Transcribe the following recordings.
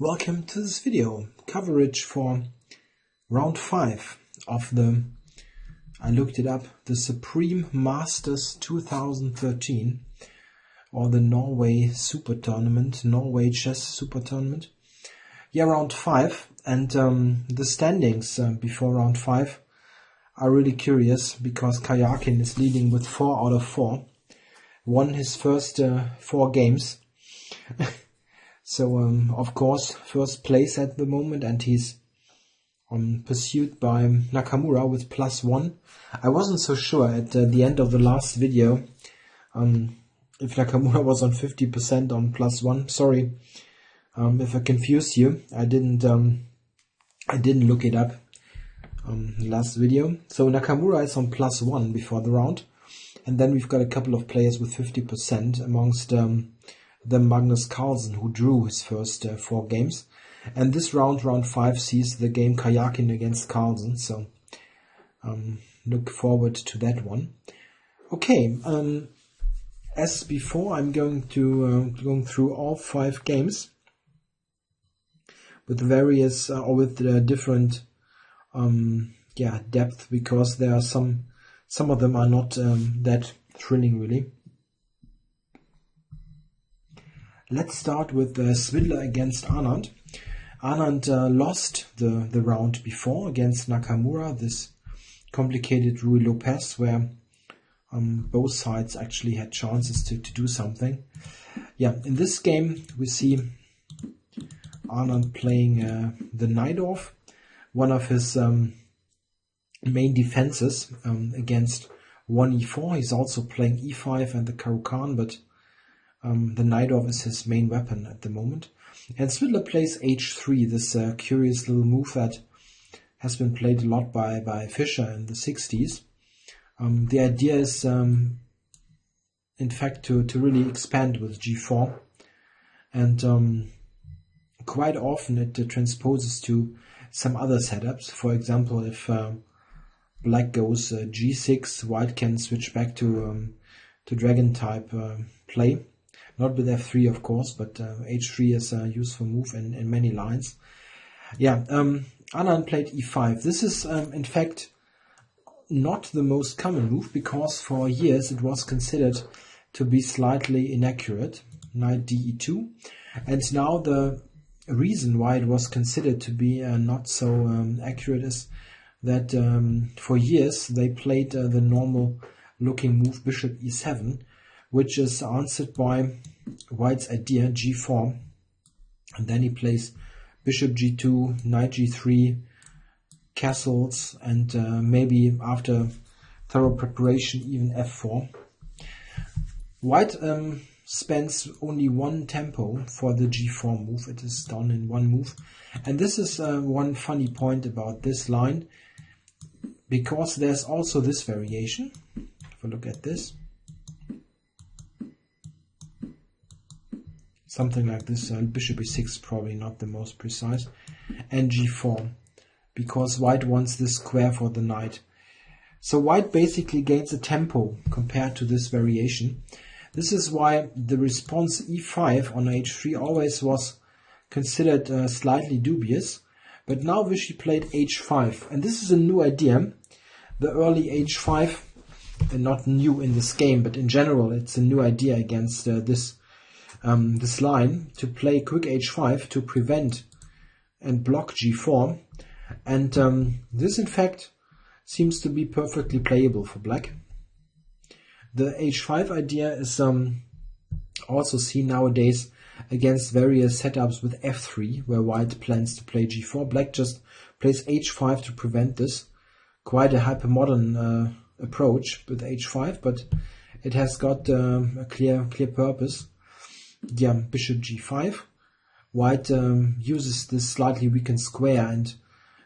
Welcome to this video coverage for round 5 of I looked it up, the Supreme Masters 2013, or the Norway Supertournament, Norway Chess Supertournament. Yeah, round 5, and the standings before round 5 are really curious because Karjakin is leading with 4 out of 4, won his first 4 games. So, of course, first place at the moment, and he's pursued by Nakamura with +1. I wasn't so sure at the end of the last video if Nakamura was on 50% on +1. Sorry if I confused you. I didn't look it up last video. So Nakamura is on +1 before the round, and then we've got a couple of players with 50% amongst the Magnus Carlsen, who drew his first 4 games. And this round 5, sees the game Karjakin against Carlsen, so look forward to that one. Okay, as before, I'm going through all 5 games with various or with different depth, because there are some of them are not that thrilling really. Let's start with Swidler against Anand. Anand lost the round before against Nakamura, this complicated Ruy Lopez, where both sides actually had chances to do something. Yeah, in this game we see Anand playing the Najdorf, one of his main defenses against 1e4. He's also playing e5 and the Caro-Kann, but the Najdorf is his main weapon at the moment. And Swidler plays h3, this curious little move that has been played a lot by Fischer in the 60s. The idea is, in fact, to really expand with g4. And quite often it transposes to some other setups. For example, if black goes g6, white can switch back to dragon type play. Not with f3, of course, but h3 is a useful move in many lines. Yeah, Anand played e5. This is, in fact, not the most common move, because for years it was considered to be slightly inaccurate. Knight de2. And now the reason why it was considered to be not so accurate is that for years they played the normal looking move bishop e7, which is answered by white's idea g4, and then he plays bishop g2, knight g3, castles, and maybe after thorough preparation even f4. White spends only one tempo for the g4 move. It is done in one move, and this is one funny point about this line, because there's also this variation. If I look at this, something like this, bishop e6, probably not the most precise, and g4, because white wants this square for the knight. So white basically gains a tempo compared to this variation. This is why the response e5 on h3 always was considered slightly dubious, but now Vichy played h5, and this is a new idea. The early h5, and not new in this game, but in general it's a new idea against this line, to play quick h5 to prevent and block g4, and this in fact seems to be perfectly playable for black. The h5 idea is also seen nowadays against various setups with f3, where white plans to play g4. Black just plays h5 to prevent this. Quite a hypermodern approach with h5, but it has got a clear purpose. Yeah, bishop g5. White uses this slightly weakened square, and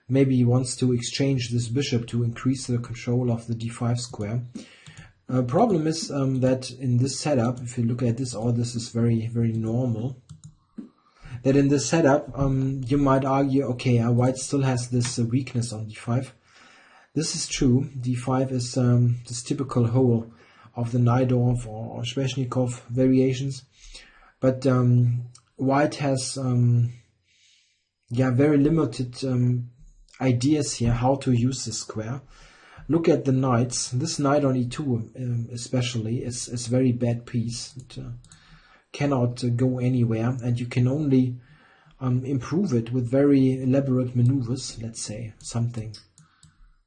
maybe he wants to exchange this bishop to increase the control of the d5 square. Problem is that in this setup, if you look at this, all this is very, very normal. That in this setup, you might argue, okay, white still has this weakness on d5. This is true. d5 is this typical hole of the Najdorf or Sveshnikov variations. But white has yeah, very limited ideas here how to use this square. Look at the knights. This knight on e2 especially is very bad piece. It cannot go anywhere, and you can only improve it with very elaborate maneuvers, let's say something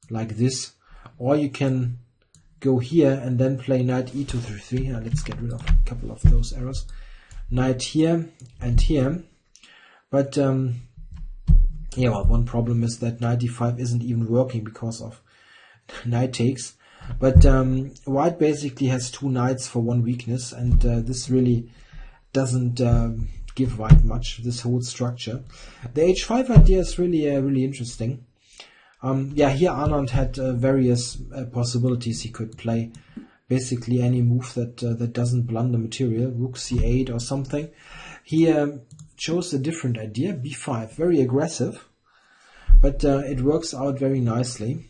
like this. Or you can go here and then play knight e2 through 3. Let's get rid of a couple of those arrows. Knight here and here. But yeah, well, one problem is that knight d5 isn't even working because of knight takes. But white basically has 2 knights for 1 weakness, and this really doesn't give white much, this whole structure. The h5 idea is really really interesting. Yeah, here Anand had various possibilities he could play. Basically any move that doesn't blunder material, rook c8 or something. He chose a different idea, b5, very aggressive, but it works out very nicely.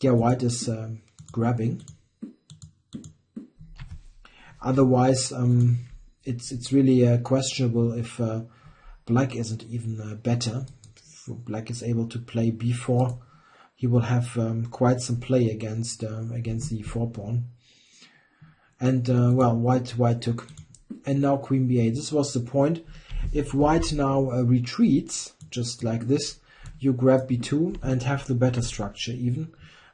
Yeah, white is grabbing. Otherwise, it's really questionable if black isn't even better. If black is able to play b4, he will have quite some play against the e4 pawn. And well, white took, and now queen b8. This was the point. If white now retreats just like this, you grab b2 and have the better structure. Even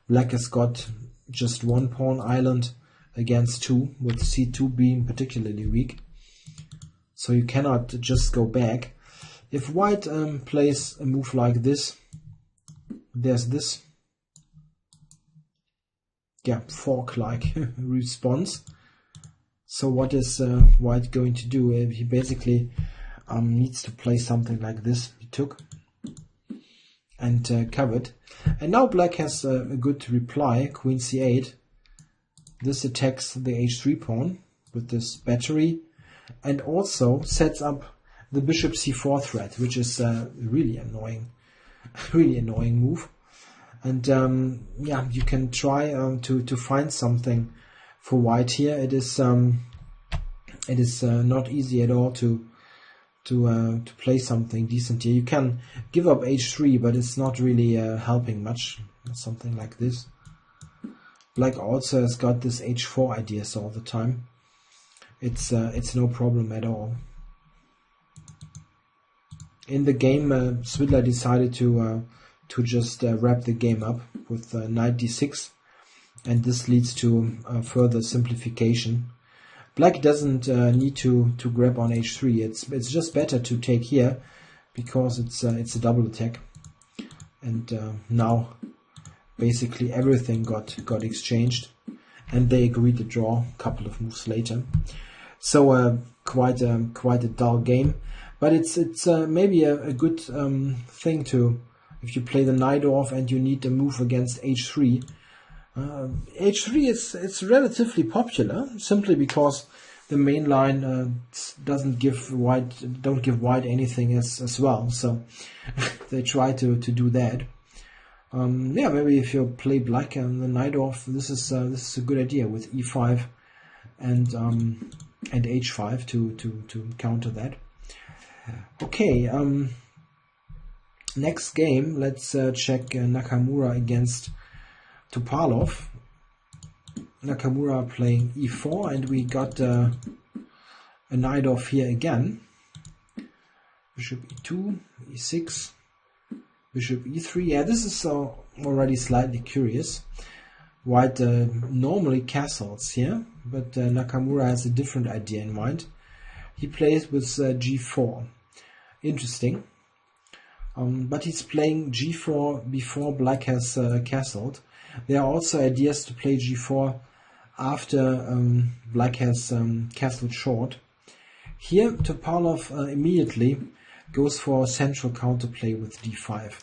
black has got just 1 pawn island against 2, with c2 being particularly weak. So you cannot just go back. If white plays a move like this, there's this, yeah, fork-like response. So what is white going to do? He basically needs to play something like this. He took and covered. And now black has a good reply, queen c8. This attacks the h3 pawn with this battery, and also sets up the bishop c4 threat, which is really annoying, really annoying move. And yeah, you can try to find something for white here. It is not easy at all to play something decent here. You can give up h3, but it's not really helping much. Something like this. Black also has got this h4 ideas all the time. It's no problem at all. In the game, Svidler decided to just wrap the game up with knight d6, and this leads to further simplification. Black doesn't need to grab on h3. It's just better to take here because it's a double attack, and now basically everything got exchanged, and they agreed to draw a couple of moves later. So quite a dull game, but it's maybe a good thing to, if you play the knight off and you need a move against h3. h3 it's relatively popular simply because the main line don't give white anything as well. So they try to do that. Yeah, maybe if you play black and the knight off, this is a good idea with e5 and h5 to counter that. Okay, next game, let's check Nakamura against Topalov. Nakamura playing e4, and we got a knight off here again. Bishop e2, e6, bishop e3. Yeah, this is already slightly curious. White normally castles here, but Nakamura has a different idea in mind. He plays with g4. Interesting. But he's playing g4 before black has castled. There are also ideas to play g4 after black has castled short. Here Topalov immediately goes for central counterplay with d5.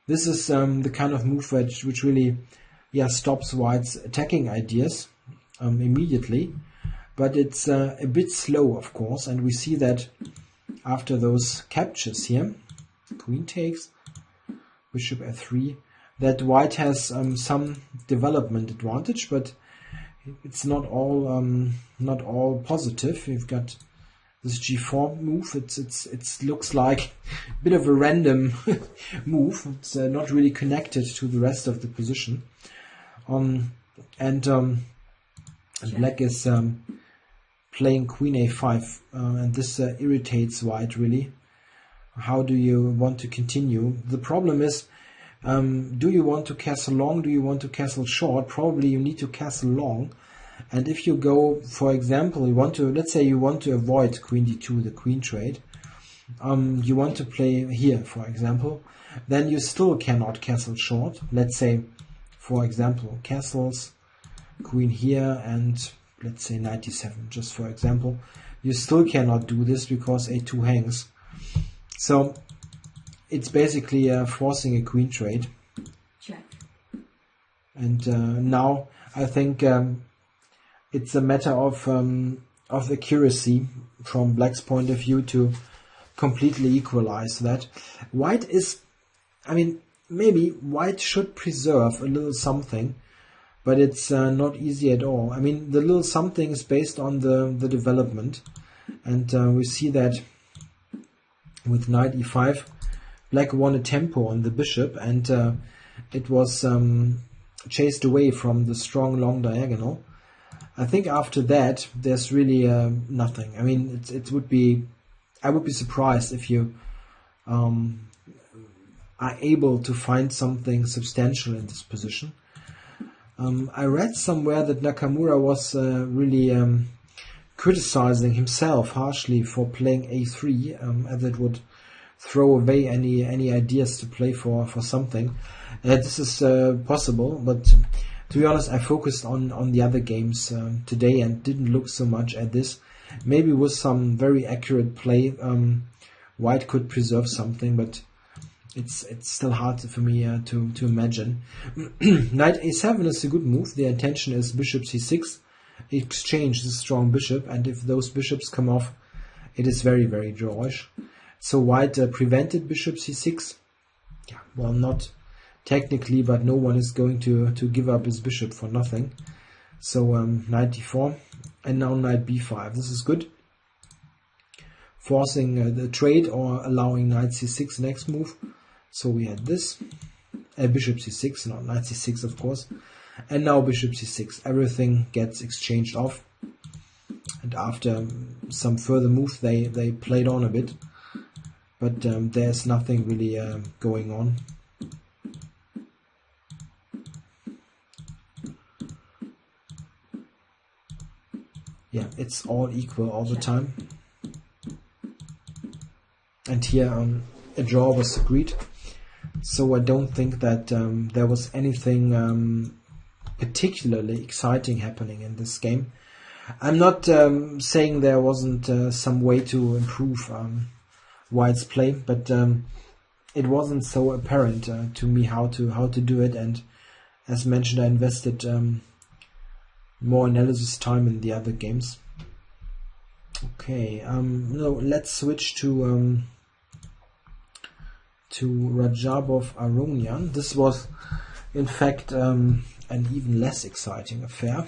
This is the kind of move which really stops white's attacking ideas immediately, but it's a bit slow, of course, and we see that after those captures here, queen takes, bishop f3, that white has some development advantage, but it's not all positive. We've got this g4 move. It looks like a bit of a random move. It's not really connected to the rest of the position. Black is playing queen a5, and this irritates white really. How do you want to continue? The problem is, do you want to castle long? Do you want to castle short? Probably you need to castle long. And if you go, for example, let's say you want to avoid queen d2, the queen trade. You want to play here, for example. Then you still cannot castle short. Let's say, for example, castles, queen here, and let's say knight d7, just for example. You still cannot do this because a2 hangs. So it's basically forcing a queen trade. Check. And now I think it's a matter of accuracy from Black's point of view to completely equalize that. White is, I mean, maybe White should preserve a little something, but it's not easy at all. I mean, the little something is based on the development, and we see that with knight e5, Black won a tempo on the bishop, and it was chased away from the strong long diagonal. I think after that there's really nothing. I mean, it would be, I would be surprised if you are able to find something substantial in this position. I read somewhere that Nakamura was really criticizing himself harshly for playing a3, as it would throw away any ideas to play for something. This is possible, but to be honest, I focused on the other games today and didn't look so much at this. Maybe with some very accurate play, White could preserve something, but it's still hard for me to imagine. Knight a7 is a good move. The intention is bishop c6, exchange the strong bishop, and if those bishops come off, it is very, very drawish. So White prevented bishop c6. Yeah, well, not technically, but no one is going to give up his bishop for nothing. So knight d4, and now knight b5. This is good, forcing the trade or allowing knight c6 next move. So we had this, bishop c6, not knight c6 of course, and now bishop c6. Everything gets exchanged off, and after some further move they played on a bit, but there's nothing really going on. Yeah, it's all equal all the time. And here a draw was agreed. So I don't think that there was anything particularly exciting happening in this game. I'm not saying there wasn't some way to improve White's play, but it wasn't so apparent to me how to do it. And as mentioned, I invested more analysis time in the other games. Okay, no, let's switch to Rajabov Aronian. This was, in fact, an even less exciting affair.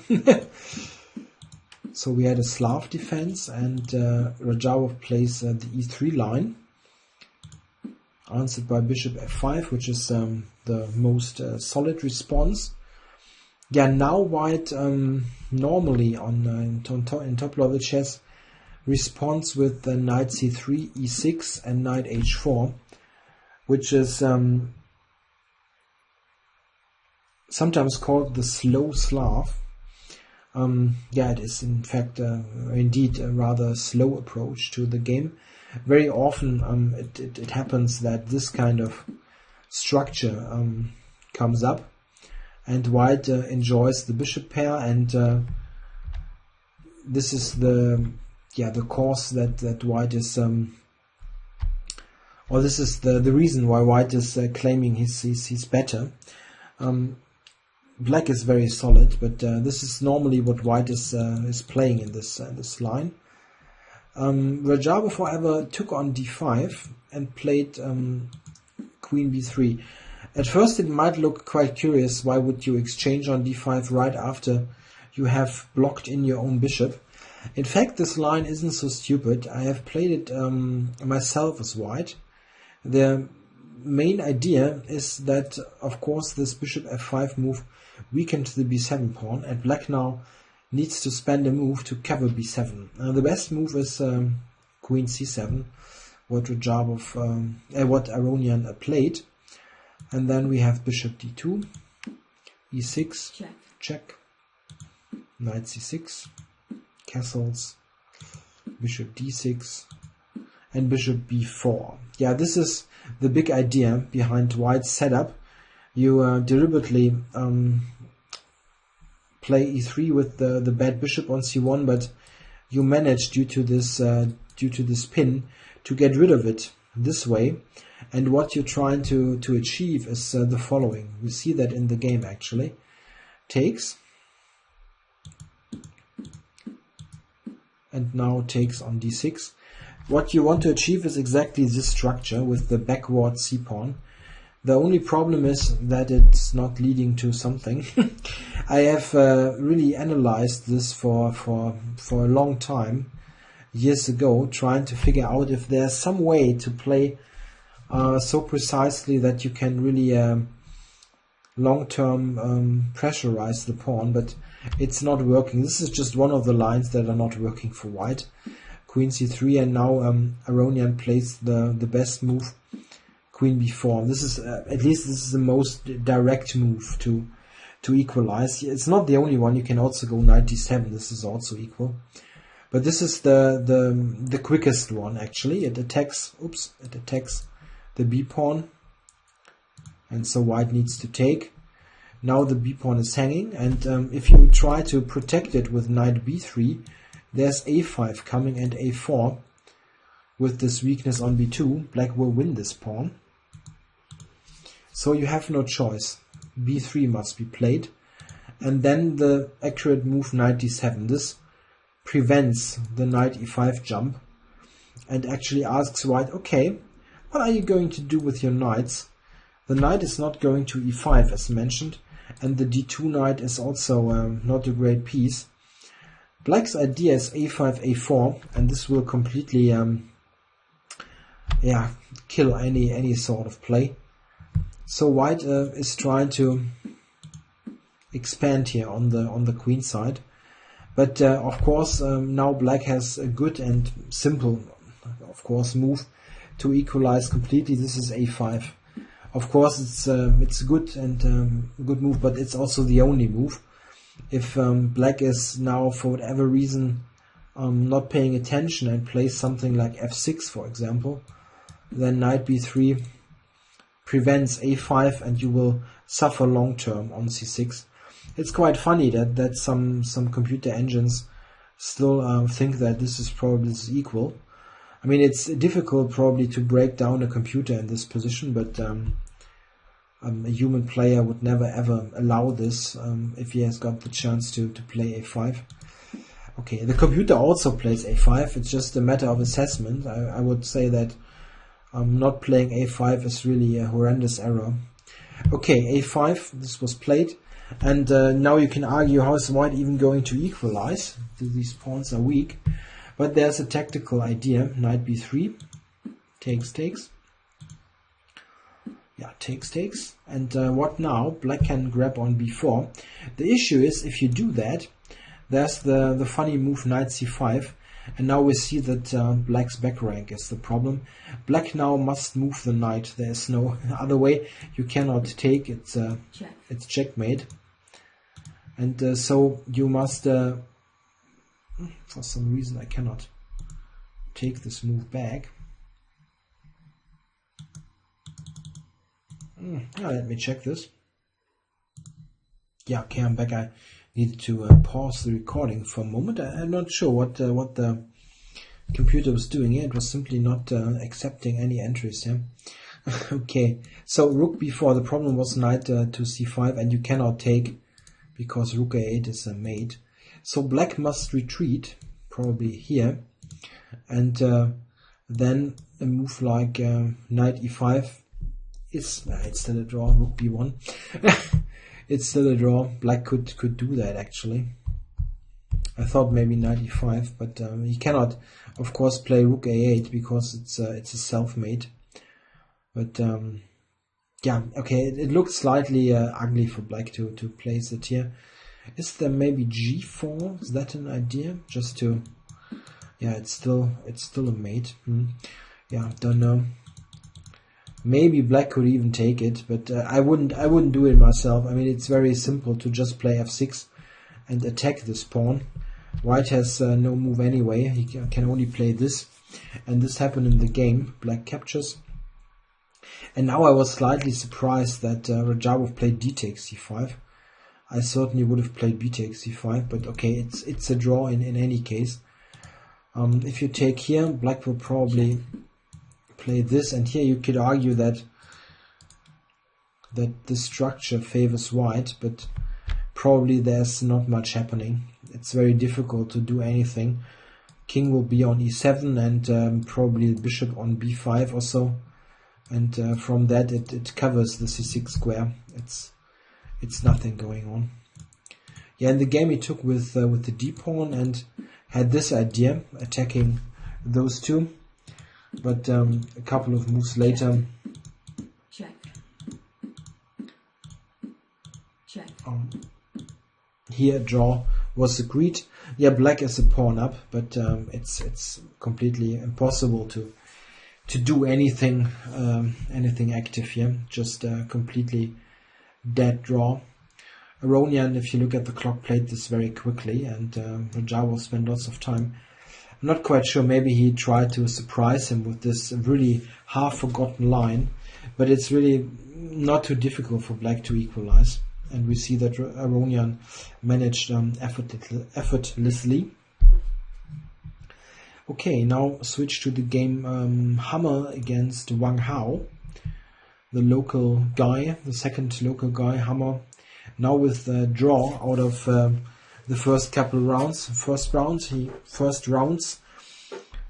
So we had a Slav defense, and Rajabov plays the e3 line, answered by bishop f5, which is the most solid response. Yeah, now White normally in top level chess responds with knight c3, e6, and knight h4, which is sometimes called the slow Slav. Yeah, it is in fact indeed a rather slow approach to the game. Very often it happens that this kind of structure comes up, and White enjoys the bishop pair, and this is the course that White is or this is the reason why White is claiming he's better. Black is very solid, but this is normally what White is playing in this line. Rajabov, however, took on d5 and played queen b3. At first it might look quite curious. Why would you exchange on d5 right after you have blocked in your own bishop? In fact, this line isn't so stupid. I have played it myself as white. The main idea is that, of course, this bishop f5 move weakened the b7 pawn, and black now needs to spend a move to cover b7. The best move is queen c7, what Aronian played. And then we have bishop d2, e6, check, knight c6, castles, bishop d6, and bishop b4. Yeah, this is the big idea behind white's setup. You deliberately play e3 with the bad bishop on c1, but you manage, due to this pin, to get rid of it this way. And what you're trying to achieve is the following. We see that in the game actually. Takes, and now takes on d6. What you want to achieve is exactly this structure with the backward c-pawn. The only problem is that it's not leading to something. I have really analyzed this for a long time, years ago, trying to figure out if there's some way to play so precisely that you can really long-term pressurize the pawn, but it's not working. This is just one of the lines that are not working for white. Queen c3, and now Aronian plays the best move, queen b4. This is at least this is the most direct move to equalize. It's not the only one. You can also go knight d7. This is also equal, but this is the quickest one actually. It attacks the b pawn, and so white needs to take. Now the b pawn is hanging, and if you try to protect it with knight b3, there's a5 coming and a4. With this weakness on b2, black will win this pawn. So you have no choice. b3 must be played, and then the accurate move knight d7. This prevents the knight e5 jump and actually asks white, okay, what are you going to do with your knights? The knight is not going to e5 as mentioned, and the d2 knight is also not a great piece. Black's idea is a5, a4, and this will completely kill any sort of play. So white is trying to expand here on the queen side, but of course now black has a good and simple, of course, move to equalize completely. This is a5. Of course, it's a good and good move, but it's also the only move. If black is now, for whatever reason, not paying attention and plays something like f6, for example, then knight b3 prevents a5, and you will suffer long term on c6. It's quite funny that some computer engines still think that this is equal. I mean, it's difficult probably to break down a computer in this position, but a human player would never ever allow this if he has got the chance to play a5. Okay, the computer also plays a5. It's just a matter of assessment. I would say that not playing a5 is really a horrendous error. Okay, a5, this was played, and now you can argue, how is white even going to equalize? These pawns are weak, but there's a tactical idea. Knight b3, takes. Yeah, takes. And what now? Black can grab on b4. The issue is, if you do that, there's the funny move knight c5. And now we see that black's back rank is the problem. Black now must move the knight. There is no other way. You cannot take. It's checkmate. And so you must, for some reason I cannot take this move back. Let me check this. Yeah, okay, I'm back. I needed to pause the recording for a moment. I'm not sure what the computer was doing here. It was simply not accepting any entries here. Okay, so rook b4. The problem was knight to c5, and you cannot take because rook a8 is a mate. So black must retreat, probably here, and then a move like knight e5 is it's still a draw. Rook b1. It's still a draw. Black could do that actually. I thought maybe knight e5, but he cannot, of course, play rook a8 because it's a self-mate. But yeah, okay, it looks slightly ugly for black to place it here. Is there maybe g4? Is that an idea? Just to, yeah, it's still a mate. Yeah, don't know. Maybe black could even take it, but I wouldn't do it myself. I mean, it's very simple to just play f6 and attack this pawn. White has no move anyway. He can only play this, and this happened in the game. Black captures. And now I was slightly surprised that Rajabov played d takes c5. I certainly would have played b takes c5, but okay, it's a draw in any case. If you take here, black will probably play this, and here you could argue that the structure favors white, but probably there's not much happening. It's very difficult to do anything. King will be on e7 and probably bishop on b5 or so. And from that it covers the c6 square. It's nothing going on. Yeah, in the game he took with the d pawn and had this idea, attacking those two. But a couple of moves later, check. Here a draw was agreed. Yeah, black is a pawn up, but it's completely impossible to do anything active here. Just a completely dead draw. Aronian, if you look at the clock, played this very quickly, and Rajabov spent lots of time. I'm not quite sure, maybe he tried to surprise him with this really half-forgotten line, but it's really not too difficult for black to equalize. And we see that Aronian managed effortlessly. Okay, now switch to the game Hammer against Wang Hao, the local guy, the second local guy, Hammer. Now with a draw out of the first couple rounds, first rounds,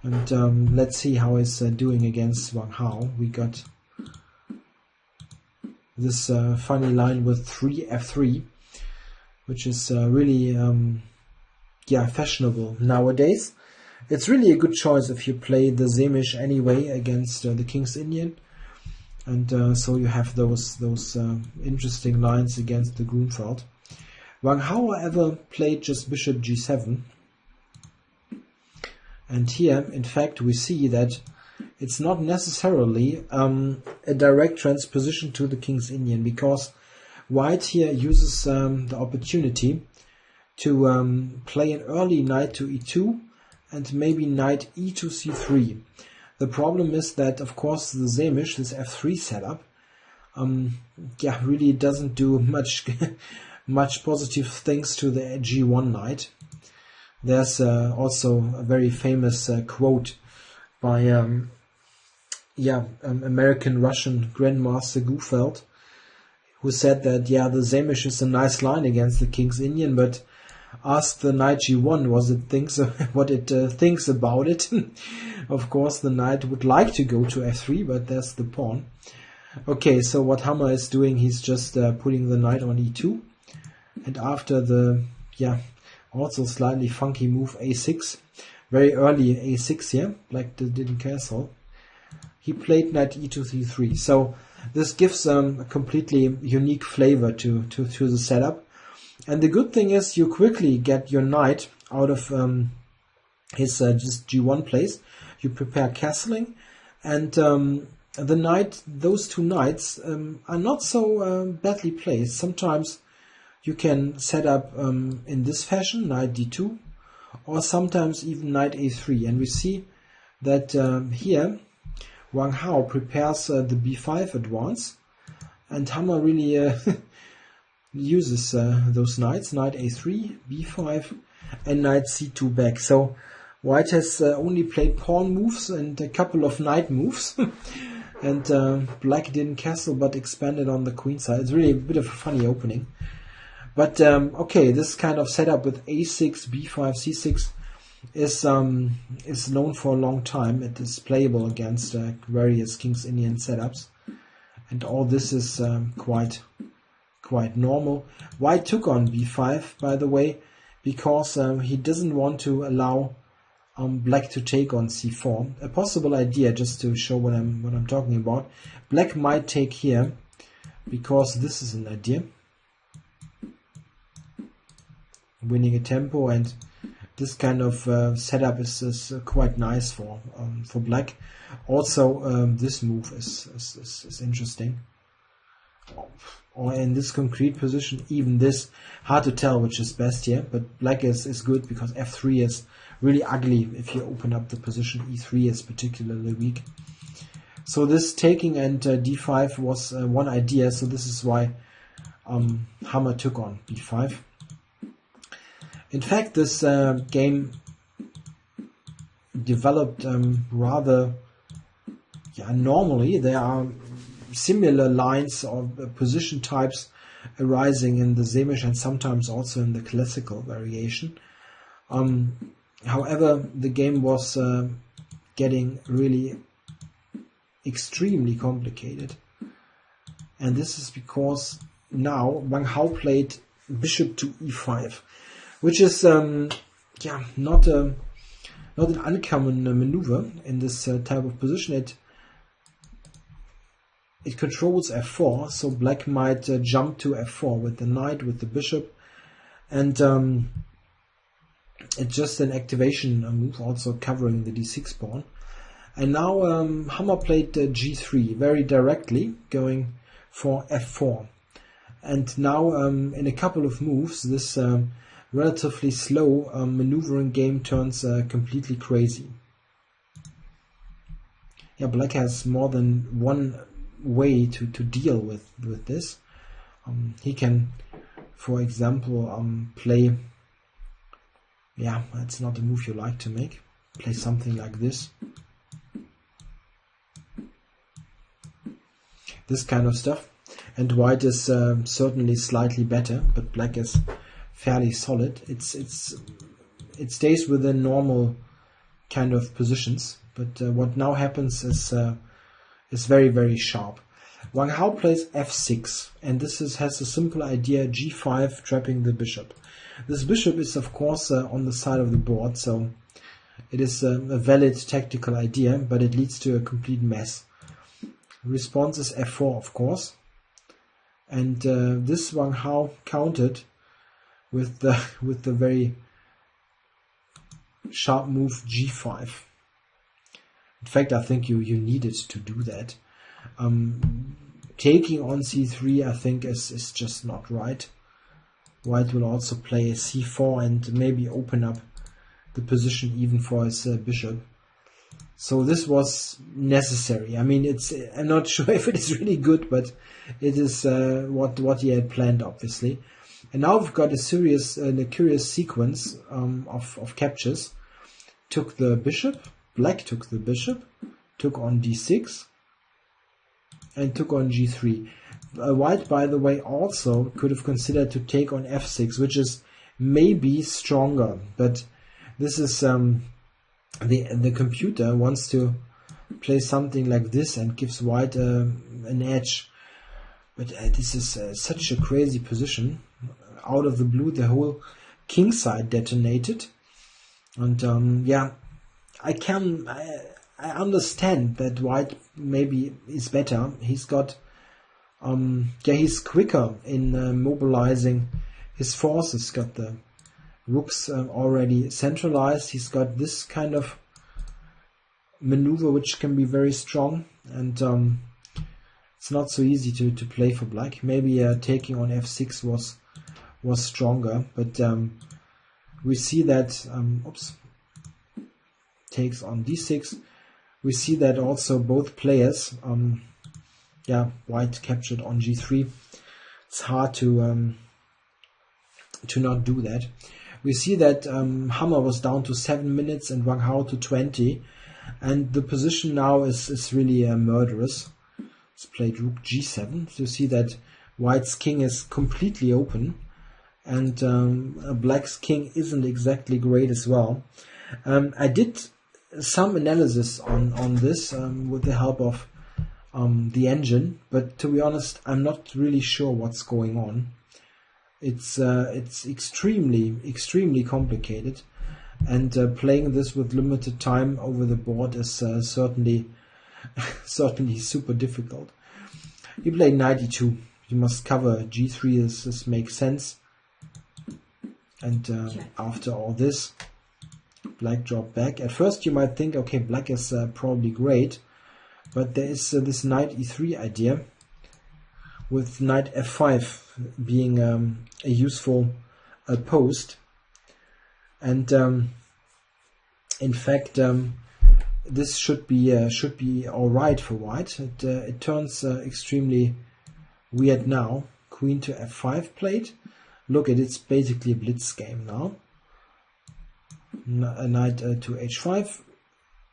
and let's see how he's doing against Wang Hao. We got this funny line with f3, which is really fashionable nowadays. It's really a good choice if you play the Semish anyway against the King's Indian, and so you have those interesting lines against the Grunfeld. Wang Hao, however, played just bishop g7, and here, in fact, we see that it's not necessarily a direct transposition to the King's Indian, because white here uses the opportunity to play an early knight to e2 and maybe knight e to c3. The problem is that, of course, the Semish, this f3 setup, really doesn't do much positive things to the g1 knight. There's also a very famous quote by American-Russian Grandmaster Gufeld, who said that, the Semish is a nice line against the King's Indian, but ask the knight g1 what it thinks about it. Of course, the knight would like to go to f3, but there's the pawn. Okay, so what Hammer is doing, he's just putting the knight on e2, and after the also slightly funky move a6, very early a6 here, black didn't castle, he played knight e to c3. So this gives a completely unique flavor to the setup. And the good thing is you quickly get your knight out of his just g1 place. You prepare castling, and those two knights are not so badly placed. Sometimes you can set up in this fashion, knight d2, or sometimes even knight a3. And we see that here Wang Hao prepares the b5 advance, and Hammer really uses those knights, knight a3, b5, and knight c2 back. So white has only played pawn moves and a couple of knight moves, and black didn't castle but expanded on the queen side. It's really a bit of a funny opening. But okay, this kind of setup with a6, b5, c6 is known for a long time. It is playable against various King's Indian setups, and all this is quite normal. White took on b5, by the way, because he doesn't want to allow black to take on c4. A possible idea, just to show what I'm talking about, black might take here, because this is an idea, winning a tempo, and this kind of setup is quite nice for black. Also, this move is interesting. Or in this concrete position, even this, hard to tell which is best here, but black is good because f3 is really ugly if you open up the position. e3 is particularly weak. So this taking and d5 was one idea, so this is why Hammer took on b5. In fact, this game developed rather normally. There are similar lines or position types arising in the Sämisch and sometimes also in the classical variation. However, the game was getting really extremely complicated, and this is because now Wang Hao played bishop to e5, which is not an uncommon maneuver in this type of position. It controls f4, so black might jump to f4 with the knight, with the bishop, and it's just an activation move, also covering the d6 pawn. And now Hammer played g3 very directly, going for f4. And now in a couple of moves, this relatively slow maneuvering game turns completely crazy. Yeah, black has more than one way to deal with this. He can, for example, play, it's not a move you like to make, play something like this kind of stuff, and white is certainly slightly better, but black is fairly solid. It stays within normal kind of positions, but what now happens is very, very sharp. Wang Hao plays f6, and this has a simple idea, g5, trapping the bishop. This bishop is of course on the side of the board, so it is a valid tactical idea, but it leads to a complete mess. Response is f4, of course, and this Wang Hao countered with the very sharp move g5. In fact, I think you needed to do that. Taking on c3, I think, is just not right. White will also play c4 and maybe open up the position even for his bishop. So this was necessary. I mean, I'm not sure if it is really good, but it is what he had planned, obviously. And now we've got a curious sequence of captures. Took the bishop, black took the bishop, took on d6, and took on g3. White, by the way, also could have considered to take on f6, which is maybe stronger, but this is the computer wants to play something like this and gives white an edge. But this is such a crazy position. Out of the blue, the whole king side detonated, and I understand that white maybe is better. He's got he's quicker in mobilizing his forces. Got the rooks already centralized. He's got this kind of maneuver which can be very strong, and it's not so easy to play for black. Maybe taking on f6 was stronger, but we see that takes on d6. We see that also both players, white captured on g3. It's hard to not do that. We see that Hammer was down to 7 minutes and Wang Hao to 20, and the position now is really murderous. It's played rook g7. So you see that white's king is completely open, and black's king isn't exactly great as well. I did some analysis on this with the help of the engine, but to be honest, I'm not really sure what's going on. It's extremely complicated, and playing this with limited time over the board is certainly super difficult. You play knight e2. You must cover g3. This makes sense. And after all this, black drop back. At first you might think, okay, black is probably great, but there is this knight e3 idea, with knight f5 being a useful post. And in fact, this should be all right for white. It turns extremely weird now. Queen to f5 played. Look, it's basically a blitz game now. Knight to h5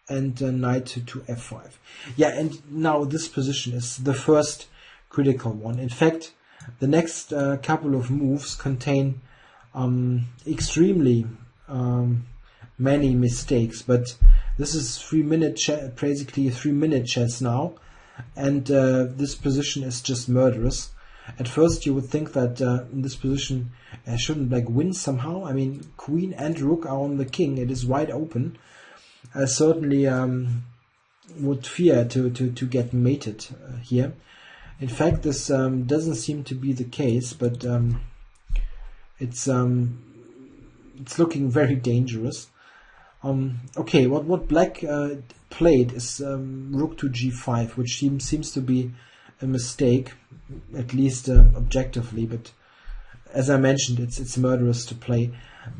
and knight to f5. Yeah, and now this position is the first critical one. In fact, the next couple of moves contain extremely many mistakes, but this is 3 minute basically 3 minute chess now, and this position is just murderous. At first you would think that in this position shouldn't black win somehow. I mean, queen and rook are on the king, it is wide open. I certainly would fear to get mated here. In fact, this doesn't seem to be the case, but it's looking very dangerous. Okay, what black played is rook to g5, which seems to be a mistake, at least objectively, but as I mentioned, it's murderous to play.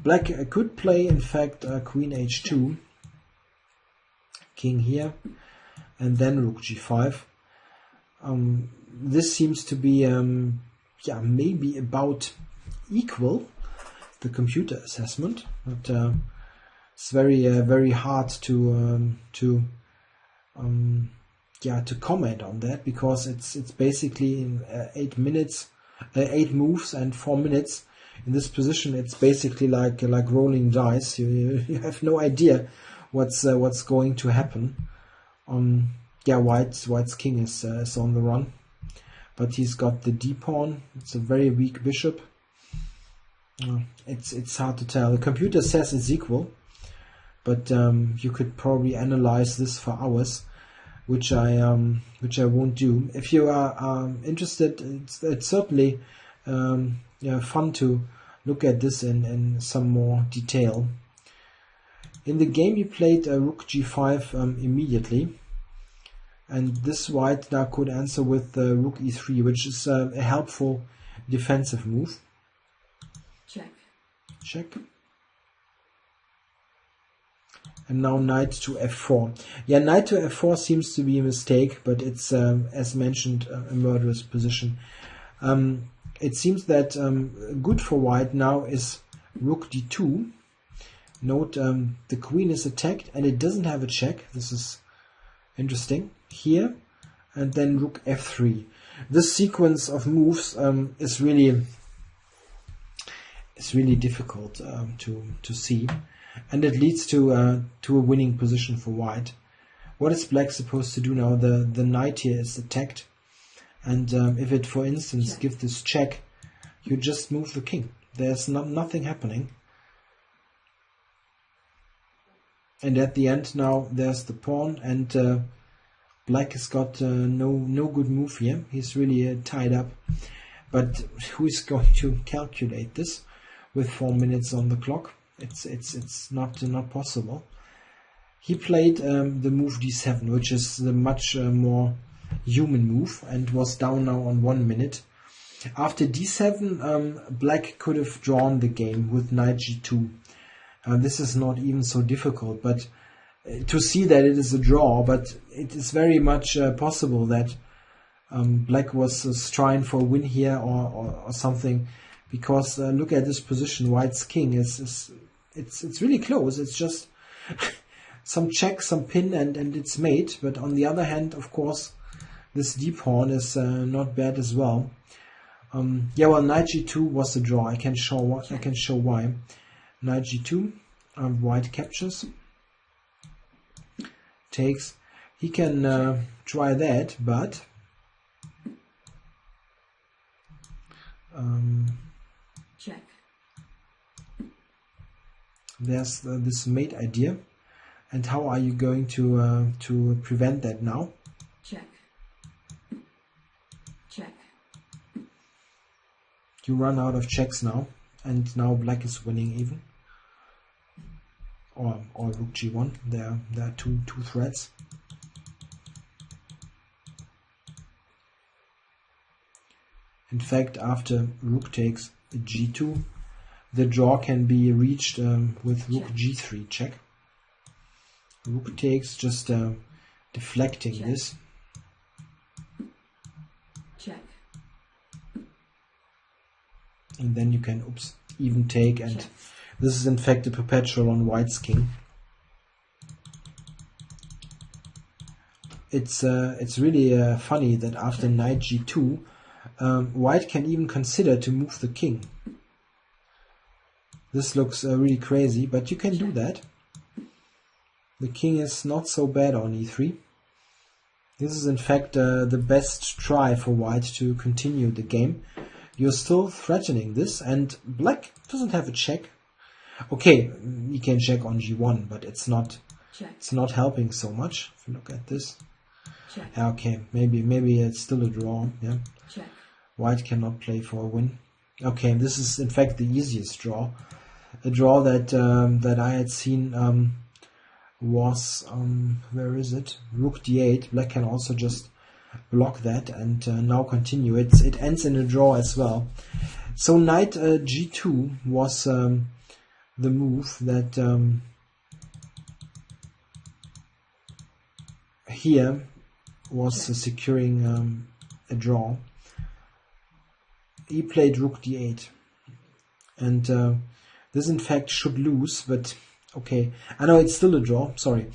Black could play, in fact, queen h2, king here, and then rook g5. This seems to be yeah, maybe about equal, the computer assessment, but it's very hard to comment on that, because it's basically in 8 minutes, 8 moves and 4 minutes. In this position, it's basically like rolling dice. You have no idea what's going to happen. Yeah, White's king is on the run, but he's got the d pawn. It's a very weak bishop. It's hard to tell. The computer says it's equal, but you could probably analyze this for hours, which I won't do. If you are interested, it's certainly yeah, fun to look at this in some more detail. In the game, you played rook g5 immediately, and this white now could answer with rook e3, which is a helpful defensive move. Check. And now knight to f4. Yeah, knight to f4 seems to be a mistake, but it's, as mentioned, a murderous position. It seems that good for white now is rook d2. Note the queen is attacked and it doesn't have a check. This is interesting. Here, and then rook f3. This sequence of moves is really difficult to see, and it leads to a winning position for white. What is black supposed to do now? The knight here is attacked, and if it, for instance, gives this check, you just move the king. There's nothing happening. And at the end now, there's the pawn, and black has got no good move here. He's really tied up. But who is going to calculate this with 4 minutes on the clock? It's not possible. He played the move d7, which is the much more human move, and was down now on 1 minute. After d7, black could have drawn the game with knight g2. This is not even so difficult, but to see that it is a draw, but it is very much possible that black was trying for a win here or something, because look at this position. White's king it's really close. It's just some check, some pin, and it's mate. But on the other hand, of course, this d pawn is not bad as well. Yeah, well, knight g2 was the draw. I can show why. Knight g2, white captures, takes. He can try that, but Check. There's this mate idea. And how are you going to prevent that now? Check. Check. You run out of checks now, and now black is winning even. Or rook g1. There are two threats. In fact, after rook takes g2, the draw can be reached with rook g3 check. Rook takes, just deflecting Check. this. Check. And then you can, even take, and Check. this is in fact a perpetual on white's king. It's really funny that after knight g2, white can even consider to move the king. This looks really crazy, but you can do that. The king is not so bad on e3. This is in fact the best try for white to continue the game. You're still threatening this, and black doesn't have a check. Okay, he can check on g1, but it's not helping so much. If you look at this, okay, maybe it's still a draw. Yeah, Check. white cannot play for a win. Okay, this is in fact the easiest draw. A draw that I had seen was where is it? Rook d8. Black can also just block that and now continue. It ends in a draw as well. So knight g2 was the move that here was securing a draw. He played rook d8, and this in fact should lose, but okay. I know it's still a draw. Sorry,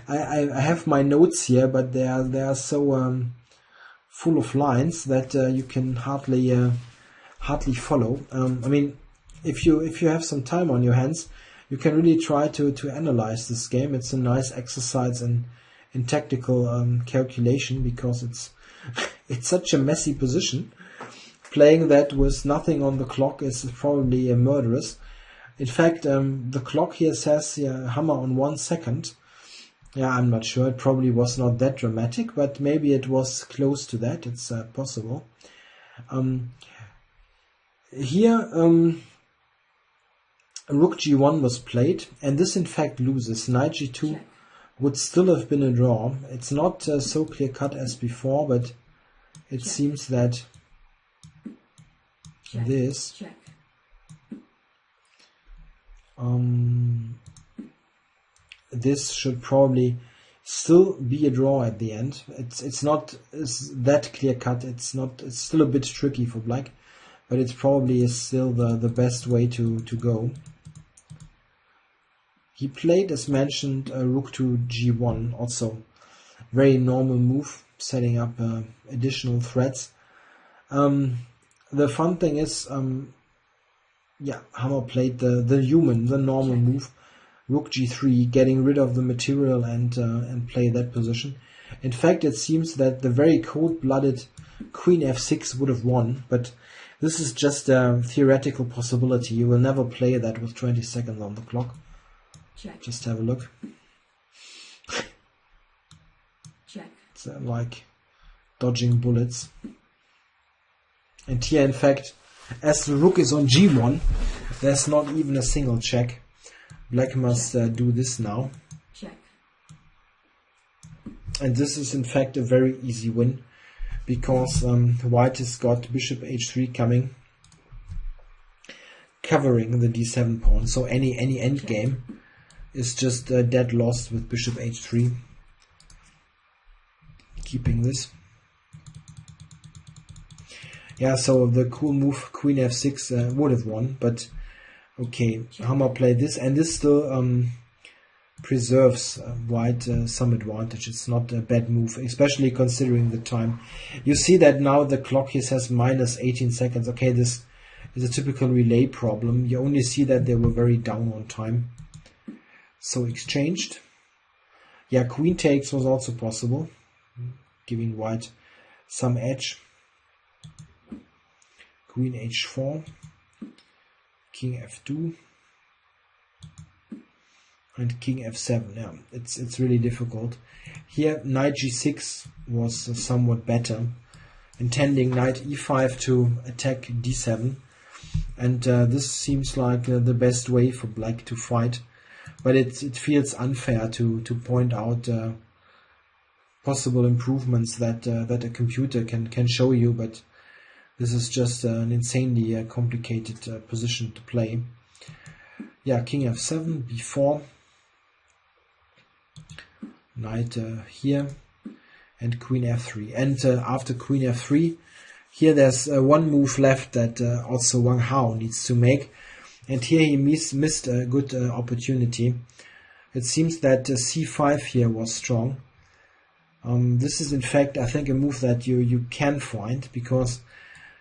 I have my notes here, but they are so full of lines that you can hardly follow. I mean, if you have some time on your hands, you can really try to analyze this game. It's a nice exercise in tactical calculation, because it's such a messy position. Playing that with nothing on the clock is probably murderous. In fact, the clock here says hammer on 1 second. Yeah, I'm not sure. It probably was not that dramatic, but maybe it was close to that. It's possible. Here, rook g1 was played, and this in fact loses. Knight g2 would still have been a draw. It's not so clear-cut as before, but it seems that this this should probably still be a draw at the end. It's not that clear-cut. It's still a bit tricky for black, but it probably is still the best way to go. He played, as mentioned, rook to g1, also very normal move, setting up additional threats. The fun thing is, Hammer played the normal move, rook g3, getting rid of the material and play that position. In fact, it seems that the very cold-blooded queen f6 would have won, but this is just a theoretical possibility. You will never play that with 20 seconds on the clock. Just have a look. It's like dodging bullets. And here, in fact, as the rook is on g1, there's not even a single check. Black must do this now. And this is, in fact, a very easy win, because white has got bishop h3 coming, covering the d7 pawn. So any endgame is just dead lost with bishop h3. Keeping this. Yeah, so the cool move, queen f6, would have won, but okay, Hammer played this, and this still preserves white some advantage. It's not a bad move, especially considering the time. You see that now the clock here says minus 18 seconds. Okay, this is a typical relay problem. You only see that they were very down on time. So exchanged. Yeah, queen takes was also possible, giving white some edge. Queen h4. king f2, and king f7. Yeah, it's really difficult. Here knight g6 was somewhat better, intending knight e5 to attack d7, and this seems like the best way for black to fight, but it feels unfair to point out possible improvements that that a computer can show you, but this is just an insanely complicated position to play. Yeah, king f7, b4, knight here, and queen f3. And after queen f3, here there's one move left that also Wang Hao needs to make, and here he missed a good opportunity. It seems that c5 here was strong. This is in fact, I think, a move that you can find, because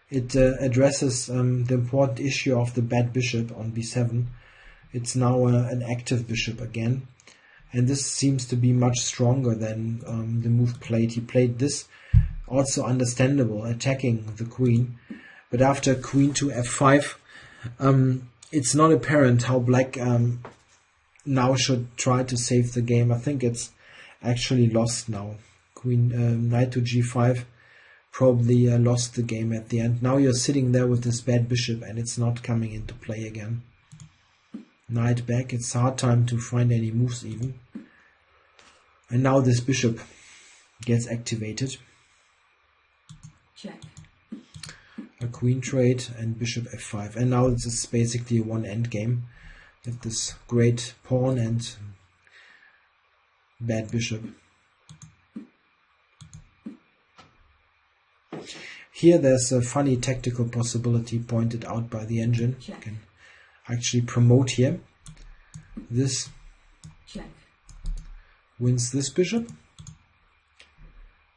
it addresses the important issue of the bad bishop on b7. It's now an active bishop again, and this seems to be much stronger than the move played. He played this, also understandable, attacking the queen, but after queen to f5, it's not apparent how black now should try to save the game. I think it's actually lost now. Knight to g5 probably lost the game at the end. Now you're sitting there with this bad bishop, and it's not coming into play again. Knight back, it's a hard time to find any moves even. And now this bishop gets activated. Check. A queen trade and bishop f5. And now this is basically one end game. You have this great pawn and bad bishop. Here there's a funny tactical possibility pointed out by the engine. Check. You can actually promote here. This Check. wins this bishop,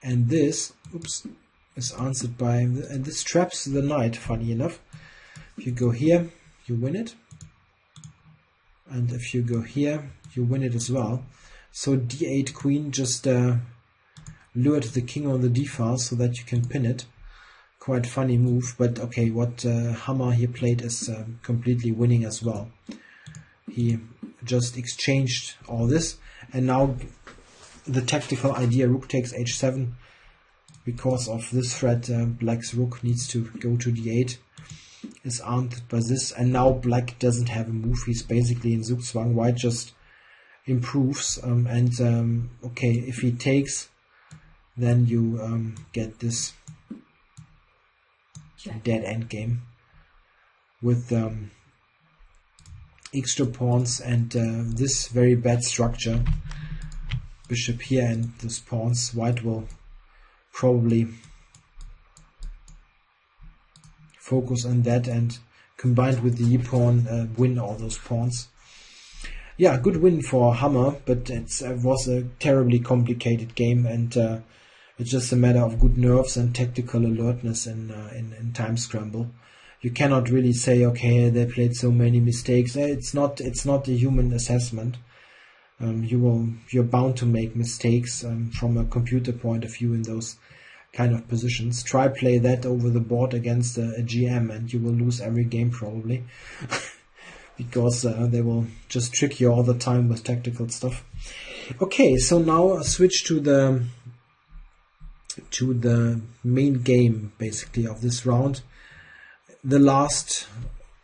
and this, oops, is answered by, and this traps the knight, funny enough. If you go here, you win it, and if you go here, you win it as well. So d8 queen just lured the king on the d file so that you can pin it. Quite funny move, but okay, what Hammer here played is completely winning as well. He just exchanged all this, and now the tactical idea rook takes h7. Because of this threat, black's rook needs to go to d8, is armed by this, and now black doesn't have a move. He's basically in Zugzwang. White just improves, and okay, if he takes, then you get this dead end game with extra pawns and this very bad structure. Bishop here and these pawns. White will probably focus on that, and combined with the e-pawn win all those pawns. Yeah, good win for Hammer, but it was a terribly complicated game, and it's just a matter of good nerves and tactical alertness in time scramble. You cannot really say, okay, they played so many mistakes. It's not a human assessment. You're bound to make mistakes from a computer point of view in those kind of positions. Try play that over the board against a GM, and you will lose every game probably. Because they will just trick you all the time with tactical stuff. Okay, so now switch to the main game basically of this round. The last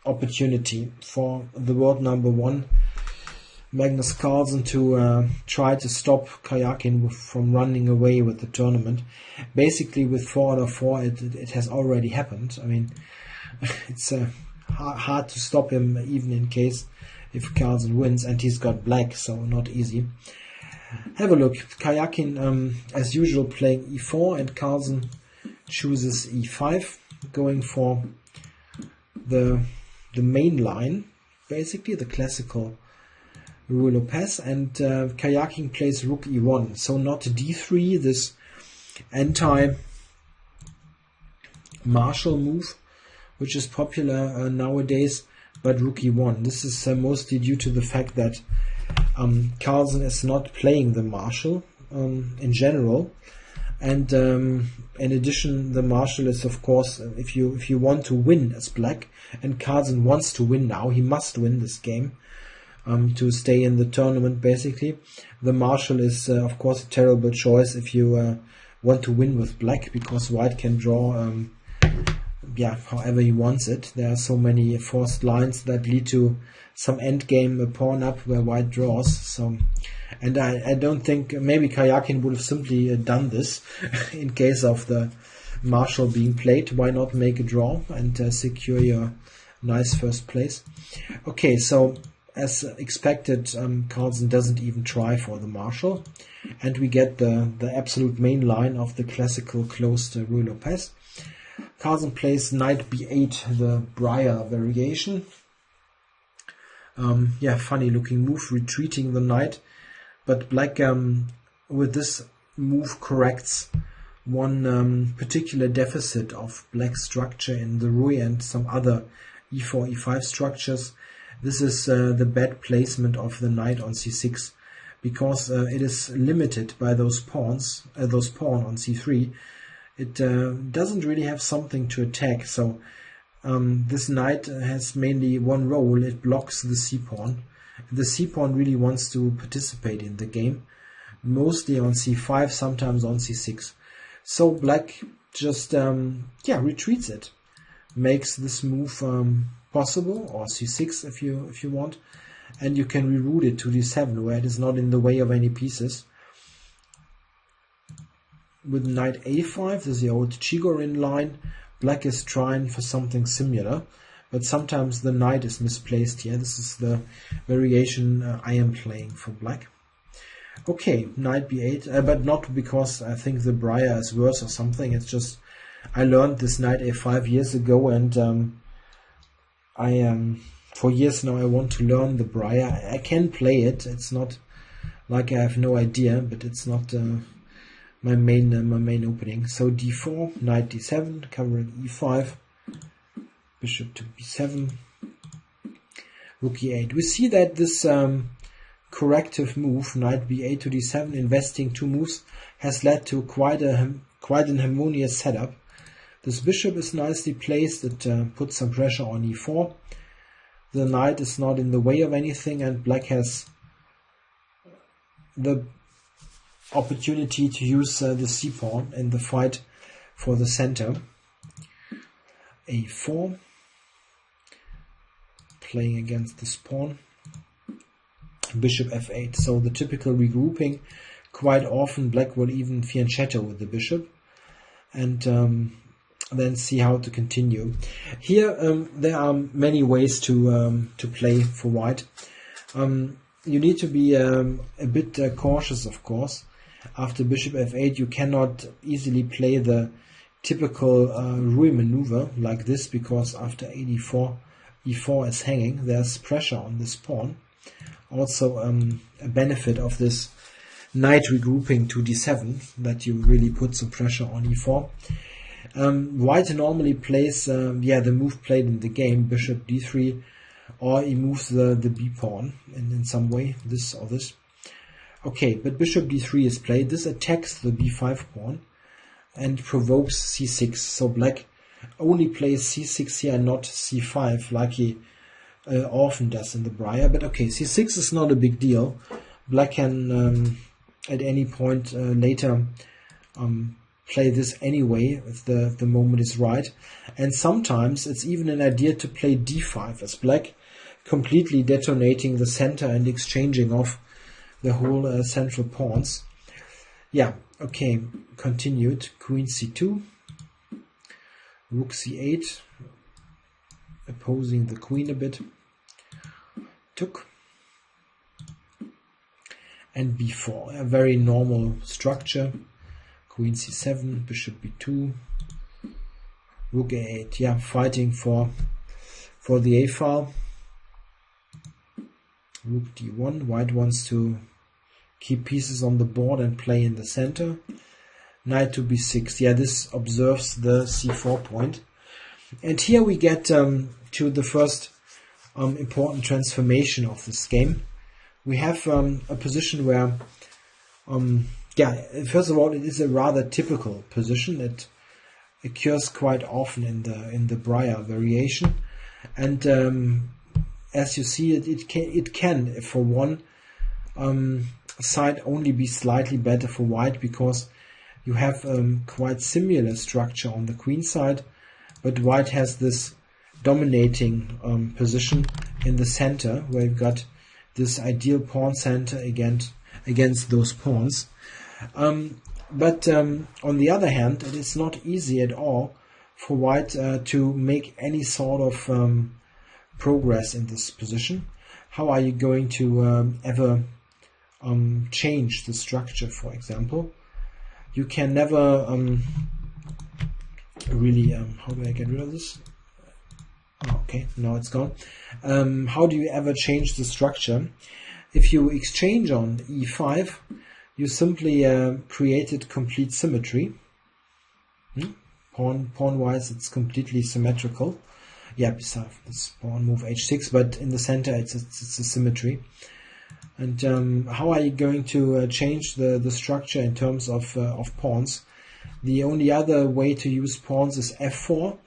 opportunity for the world number one, Magnus Carlsen, to try to stop Karjakin from running away with the tournament. Basically with 4 out of 4 it has already happened. I mean, it's hard to stop him, even in case if Carlsen wins, and he's got black, so not easy. Have a look. Karjakin as usual playing e4, and Carlsen chooses e5, going for the main line, basically the classical Ruy Lopez, and Karjakin plays rook e1, so not d3, this anti-martial move which is popular nowadays, but rook e1. This is mostly due to the fact that Carlsen is not playing the martial in general. And in addition, the marshal is, of course, if you want to win as black, and Carlsen wants to win now, he must win this game to stay in the tournament, basically. The marshal is, of course, a terrible choice if you want to win with black, because white can draw however he wants it. There are so many forced lines that lead to some endgame pawn up where white draws. So, and I don't think, maybe Karjakin would have simply done this in case of the marshal being played. Why not make a draw and secure your nice first place? Okay, so as expected, Carlsen doesn't even try for the marshal, and we get the absolute main line of the classical closed Ruy Lopez. Carlsen plays knight b8, the Breyer variation. Funny looking move, retreating the knight, but black with this move corrects one particular deficit of black structure in the Ruy and some other e4, e5 structures. This is the bad placement of the knight on c6, because it is limited by those pawns, those pawn on c3. It doesn't really have something to attack, so this knight has mainly one role: it blocks the c-pawn. The c-pawn really wants to participate in the game, mostly on c5, sometimes on c6. So black just retreats it, makes this move possible, or c6 if you want, and you can reroute it to d7, where it is not in the way of any pieces. With knight a5, this is the old Chigorin line. Black is trying for something similar, but sometimes the knight is misplaced here. This is the variation I am playing for black. Okay, knight b8, but not because I think the Breyer is worse or something. It's just I learned this knight a5 years ago, and for years now I want to learn the Breyer. I can play it. It's not like I have no idea, but it's not my main opening. So d4, knight d7, covering e5, bishop to b7, rook e8. We see that this corrective move, knight b8 to d7, investing 2 moves, has led to quite an harmonious setup. This bishop is nicely placed. It puts some pressure on e4. The knight is not in the way of anything, and black has the opportunity to use the c-pawn in the fight for the center. a4, playing against this pawn. Bishop f8. So the typical regrouping. Quite often black will even fianchetto with the bishop, and then see how to continue. Here there are many ways to play for white. You need to be a bit cautious, of course. After bishop f8, you cannot easily play the typical Ruy maneuver like this, because after e4 is hanging, there's pressure on this pawn. Also a benefit of this knight regrouping to d7, that you really put some pressure on e4. White normally plays the move played in the game, bishop d3, or he moves the b pawn in some way, this or this. Okay, but bishop d3 is played. This attacks the b5 pawn and provokes c6. So black only plays c6 here and not c5 like he often does in the Breyer. But okay, c6 is not a big deal. Black can at any point later play this anyway if the moment is right. And sometimes it's even an idea to play d5 as black, completely detonating the center and exchanging off the whole central pawns. Yeah, okay, continued. Queen c2, rook c8, opposing the queen a bit. Took. And b4, a very normal structure. Queen c7, bishop b2, rook a8. Yeah, fighting for the a file. Rook d1. White wants to keep pieces on the board and play in the center. Knight to b6. Yeah, this observes the c4 point. And here we get to the first important transformation of this game. We have a position where yeah, first of all, it is a rather typical position. It occurs quite often in the Breyer variation, and as you see, it can for one side only be slightly better for white, because you have quite similar structure on the queen side, but white has this dominating position in the center, where you've got this ideal pawn center against those pawns. But on the other hand, it is not easy at all for white to make any sort of progress in this position. How are you going to ever change the structure, for example? You can never really... how do I get rid of this? Oh, okay, now it's gone. How do you ever change the structure? If you exchange on e5, you simply created complete symmetry. Pawn-wise, it's completely symmetrical. Yeah, besides this pawn move h6, but in the center it's a symmetry. And how are you going to change the structure in terms of pawns? The only other way to use pawns is f4,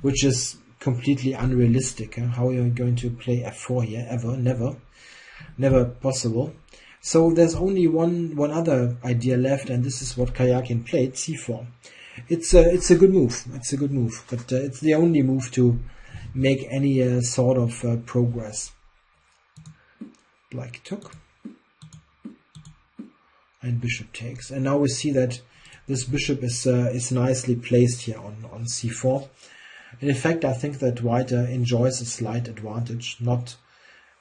which is completely unrealistic. How are you going to play f4 here? Ever? Never possible. So there's only one other idea left, and this is what Karjakin played, c4. It's a good move. It's a good move, but it's the only move to make any sort of progress. Black took, and bishop takes, and now we see that this bishop is nicely placed here on c4. And in fact, I think that white enjoys a slight advantage. Not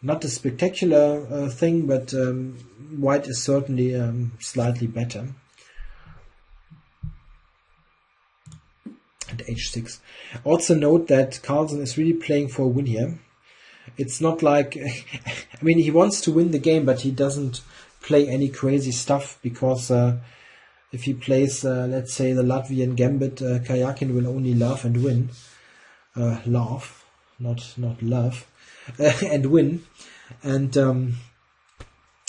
a spectacular thing, but white is certainly slightly better. And h6. Also note that Carlsen is really playing for a win here. It's not like... I mean, he wants to win the game, but he doesn't play any crazy stuff, because if he plays, let's say, the Latvian Gambit, Karjakin will only laugh and win. Laugh, not love. And win. And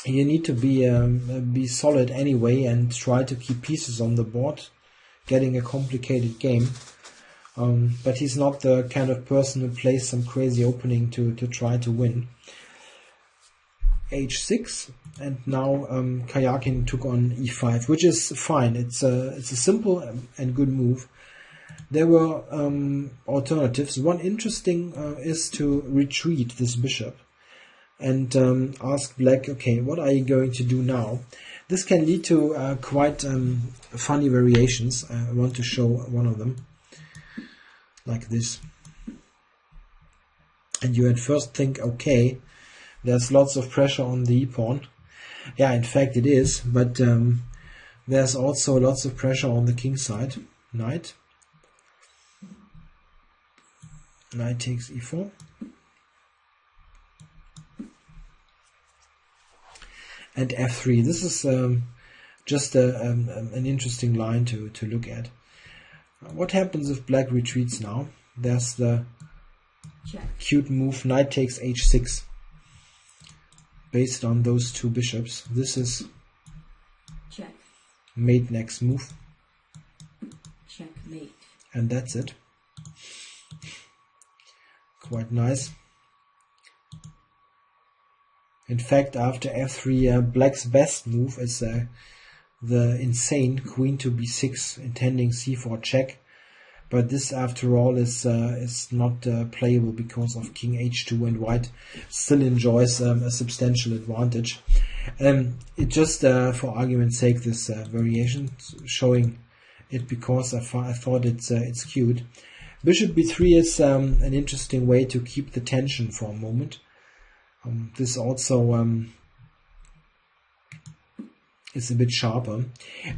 you need to be solid anyway and try to keep pieces on the board, getting a complicated game. But he's not the kind of person who plays some crazy opening to try to win. h6, and now Karjakin took on e5, which is fine. It's a simple and good move. There were alternatives. One interesting is to retreat this bishop and ask black, okay, what are you going to do now? This can lead to quite funny variations. I want to show one of them, like this. And you at first think, okay, there's lots of pressure on the e-pawn. Yeah, in fact it is, but there's also lots of pressure on the king side. Knight. Knight takes e4. And f3. This is just an interesting line to look at. What happens if black retreats now? There's the cute move, knight takes h6. Based on those two bishops. This is check. Mate next move. Checkmate. And that's it. Quite nice. In fact, after f3, black's best move is the insane queen to b6, intending c4 check. But this, after all, is not playable because of king h2, and white still enjoys a substantial advantage. It just, for argument's sake, this variation, showing it because I thought it's cute. Bishop b3 is an interesting way to keep the tension for a moment. This also is a bit sharper.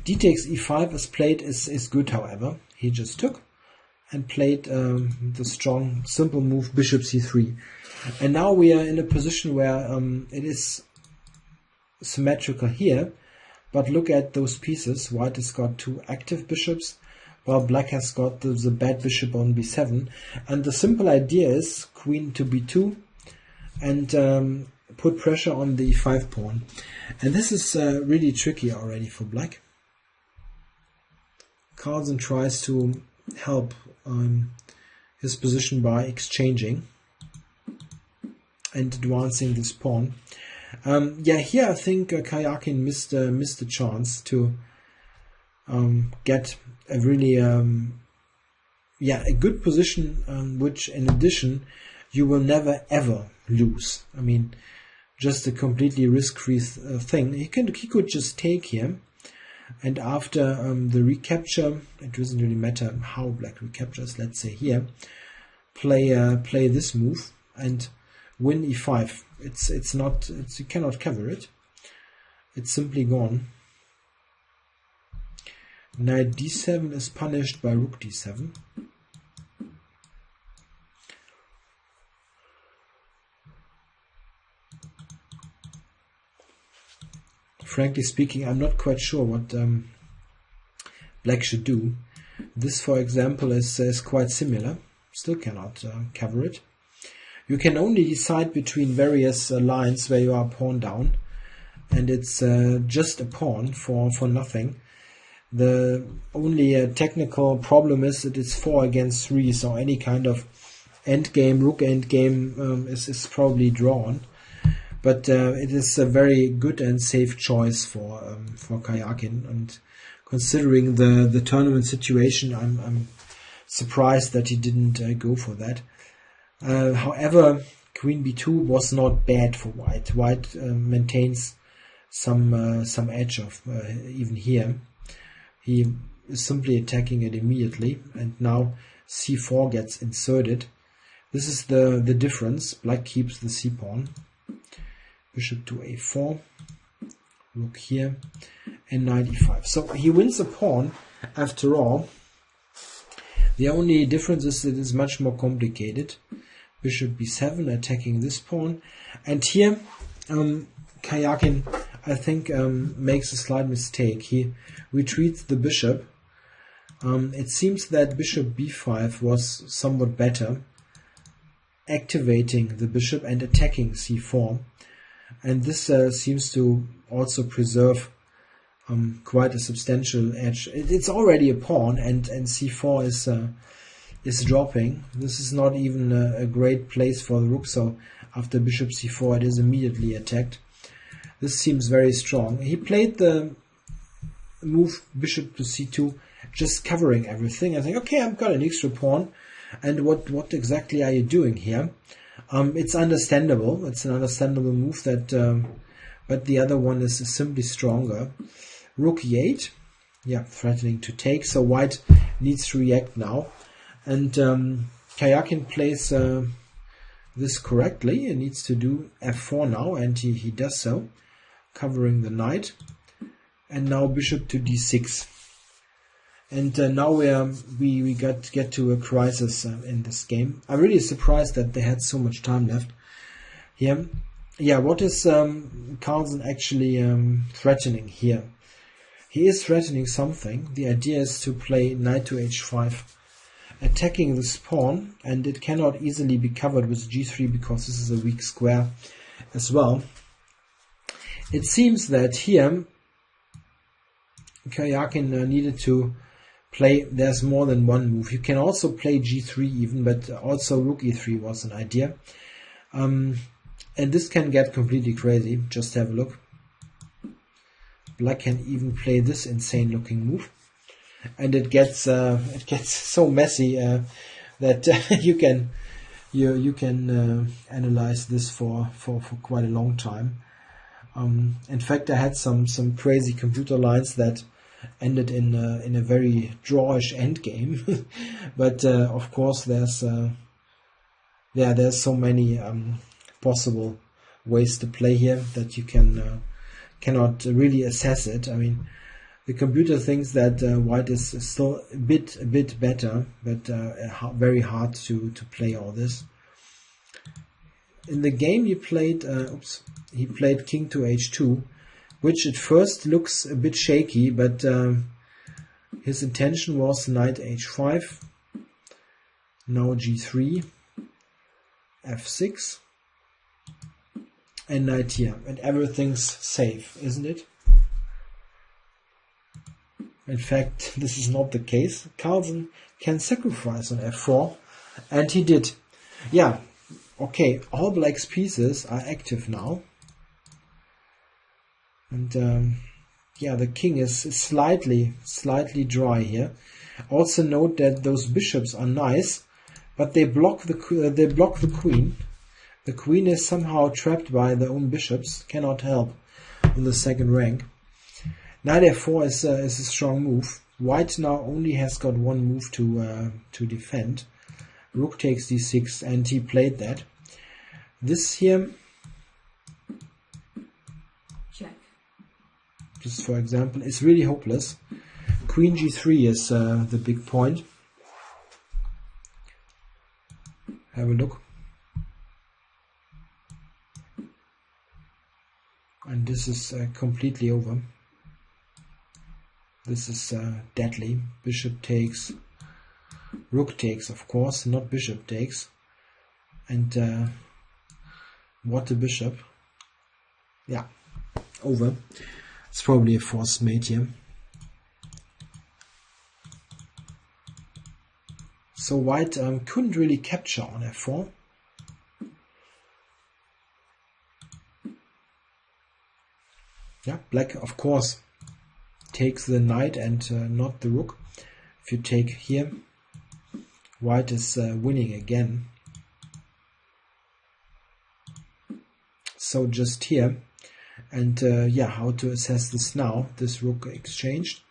D takes e5 as played is good, however. He just took and played the strong, simple move bishop c3. And now we are in a position where it is symmetrical here, but look at those pieces. White has got two active bishops, while black has got the bad bishop on b7. And the simple idea is queen to b2, and put pressure on the e5 pawn. And this is really tricky already for black. Carlsen tries to help his position by exchanging and advancing this pawn. Yeah, here I think Karjakin missed a chance to get a really a good position, which in addition you will never ever lose. I mean, just a completely risk-free thing. He could just take here, and after the recapture, it doesn't really matter how black recaptures. Let's say here, play this move and win e5. You cannot cover it. It's simply gone. Knight d7 is punished by rook d7. Frankly speaking, I'm not quite sure what black should do. This, for example, is quite similar. Still cannot cover it. You can only decide between various lines where you are pawn down, and it's just a pawn for nothing. The only technical problem is that it's 4 against 3, so any kind of endgame, rook endgame is probably drawn. But it is a very good and safe choice for Karjakin, and considering the tournament situation, I'm surprised that he didn't go for that. However, Queen b2 was not bad for White. White maintains some edge of even here. He is simply attacking it immediately, and now c4 gets inserted. This is the difference. Black keeps the c pawn. Bishop to a4, rook here, and knight e5. So he wins a pawn after all. The only difference is that it is much more complicated. Bishop b7 attacking this pawn, and here Karjakin, I think, makes a slight mistake. He retreats the bishop. It seems that bishop b5 was somewhat better, activating the bishop and attacking c4. And this seems to also preserve quite a substantial edge. It's already a pawn, and c4 is dropping. This is not even a great place for the rook, so after bishop c4 it is immediately attacked. This seems very strong. He played the move bishop to c2, just covering everything. I think, okay, I've got an extra pawn, and what exactly are you doing here? It's understandable. It's an understandable move, that, but the other one is simply stronger. Rook e8, yeah, threatening to take. So White needs to react now, and Karjakin plays this correctly. He needs to do f4 now, and he does so, covering the knight. And now bishop to d6. And now we get to a crisis in this game. I'm really surprised that they had so much time left here. Yeah, what is Carlsen actually threatening here? He is threatening something. The idea is to play knight to h5, attacking this pawn, and it cannot easily be covered with g3 because this is a weak square as well. It seems that here Karjakin needed to play, there's more than one move. You can also play g3 even, but also rook e3 was an idea. And this can get completely crazy. Just have a look. Black can even play this insane looking move. And it gets so messy that you can analyze this for quite a long time. In fact, I had some crazy computer lines that ended in a very drawish endgame, but of course there's so many possible ways to play here that you cannot really assess it. I mean, the computer thinks that White is still a bit better, but very hard to play all this. In the game he played king to h2, which at first looks a bit shaky, but his intention was knight h5, now g3, f6, and knight here, and everything's safe, isn't it? In fact, this is not the case. Carlsen can sacrifice on f4, and he did. Yeah, okay, all black's pieces are active now. And yeah, the king is slightly dry here. Also note that those bishops are nice, but they block the queen. The queen is somehow trapped by their own bishops, cannot help in the second rank. Knight f4 is a strong move. White now only has got one move to defend. Rook takes d6, and he played that. This here, check. Just for example, is really hopeless. Queen g3 is the big point. Have a look. And this is completely over. This is deadly. Bishop takes. Rook takes, of course, not bishop takes. And what a bishop. Yeah, over. It's probably a forced mate here. So white couldn't really capture on f4. Yeah, black, of course, takes the knight and not the rook. If you take here, white is winning again. So just here, and yeah, how to assess this now? This rook exchanged.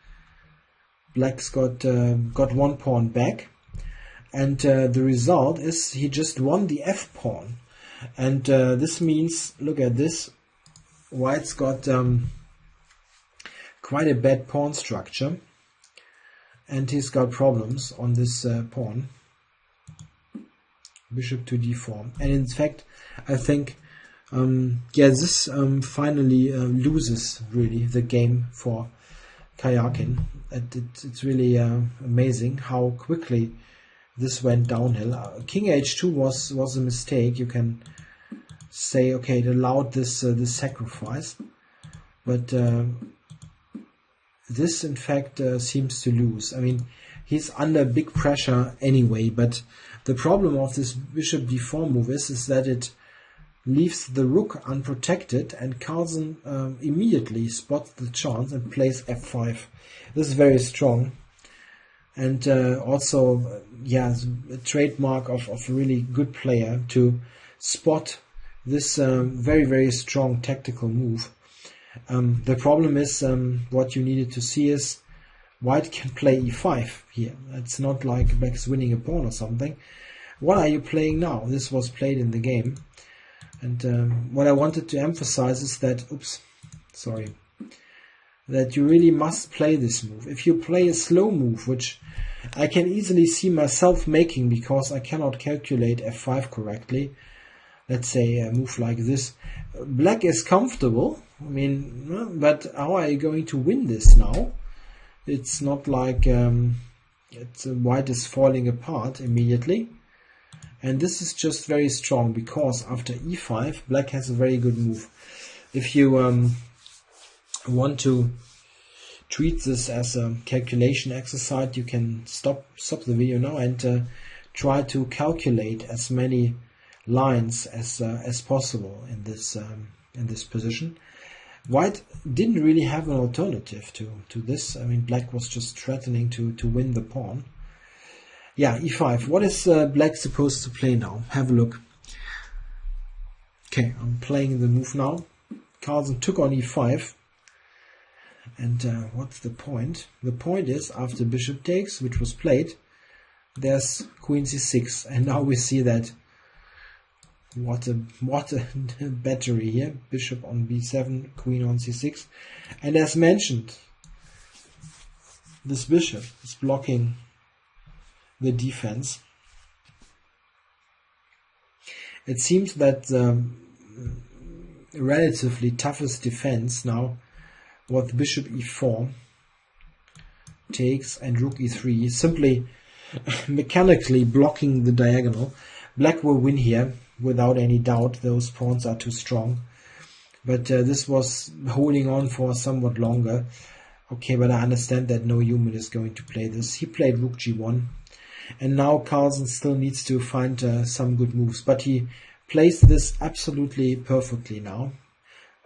Black's got one pawn back, and the result is he just won the f pawn, and this means, look at this. White's got quite a bad pawn structure, and he's got problems on this pawn. Bishop to d4, and in fact, I think yeah, this finally loses really the game for Karjakin. It's really amazing how quickly this went downhill. King h2 was a mistake. You can say, okay, it allowed this this sacrifice, but this in fact seems to lose. I mean, he's under big pressure anyway, but the problem of this bishop d4 move is that it leaves the rook unprotected, and Carlsen immediately spots the chance and plays f5. This is very strong, and also yeah, a trademark of a really good player to spot this very strong tactical move. The problem is what you needed to see is white can play e5 here. It's not like black's winning a pawn or something. What are you playing now? This was played in the game, and what I wanted to emphasize is that that you really must play this move. If you play a slow move, which I can easily see myself making because I cannot calculate f5 correctly, let's say a move like this, black is comfortable. I mean, but how are you going to win this now? It's not like white is falling apart immediately. And this is just very strong because after e5, black has a very good move. If you want to treat this as a calculation exercise, you can stop the video now and try to calculate as many lines as possible in this position. White didn't really have an alternative to this. I mean, black was just threatening to win the pawn. Yeah, e5. What is black supposed to play now? Have a look. Okay, I'm playing the move now. Carlsen took on e5. And what's the point? The point is, after bishop takes, which was played, there's queen c6. And now we see that what a battery here. Bishop on b7, queen on c6. And as mentioned, this bishop is blocking the defense. It seems that the relatively toughest defense now was bishop e4 takes and rook e3, simply mechanically blocking the diagonal. Black will win here without any doubt. Those pawns are too strong. but this was holding on for somewhat longer. Okay, but I understand that no human is going to play this. He played rook g1, and now Carlsen still needs to find some good moves, but he plays this absolutely perfectly now.